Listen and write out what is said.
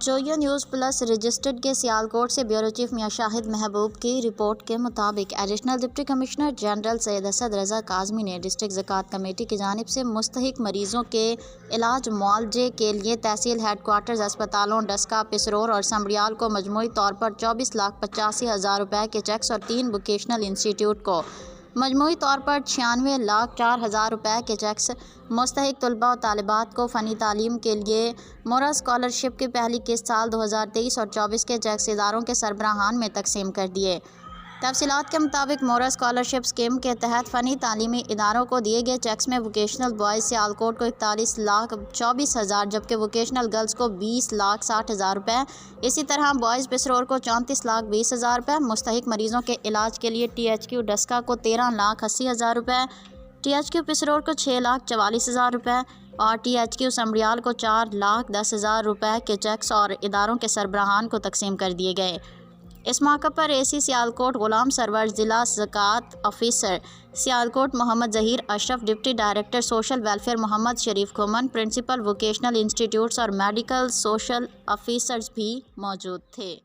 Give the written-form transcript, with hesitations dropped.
جویا news plus registered کے سیالکوٹ سے bureau chief میاں شاہد محبوب کی رپورٹ کے مطابق ایڈیشنل ڈپٹی کمشنر جنرل سید اسد رضا کاظمی نے ڈسٹرکٹ زکوٰۃ کمیٹی کی جانب سے مستحق مریضوں کے علاج معالجے کے لیے تحصیل ہیڈ کوارٹرز اسپتالوں ڈسکہ، پسرور اور سمبریال کو مجموعی طور پر 24,85,000 روپے کے چیکس اور 3 ووکیشنل انسٹی ٹیوٹ کو مجموعی طور پر 96,04,000 روپے کے چیکس، مستحق طلباء و طالبات کو فنی تعلیم کے لیے مورا اسکالرشپ کی پہلی قسط سال 2023 اور 24 کے چیکس اداروں کے سربراہان میں تقسیم کر دیے۔ تفصیلات کے مطابق مورا اسکالرشپ اسکیم کے تحت فنی تعلیمی اداروں کو دیے گئے چیکس میں ووکیشنل بوائز سیالکوٹ کو 41,24,000 جبکہ ووکیشنل گرلز کو 20,60,000 روپے، اسی طرح بوائز پسرور کو 34,20,000 روپے، مستحق مریضوں کے علاج کے لیے ٹی ایچ کیو ڈسکہ کو 13,80,000 روپے، ٹی ایچ کیو پسرور کو 6,44,000 روپے اور ٹی ایچ کیو سمبریال کو 4,10,000 روپے کے چیکس اور اداروں کے سربراہان کو تقسیم کر دیے گئے۔ اس موقع پر اے سی سیالکوٹ غلام سرور، ضلع زکوٰۃ آفیسر سیالکوٹ محمد ظہیر اشرف، ڈپٹی ڈائریکٹر سوشل ویلفیئر محمد شریف کھمن، پرنسپل ووکیشنل انسٹی ٹیوٹس اور میڈیکل سوشل آفیسرز بھی موجود تھے۔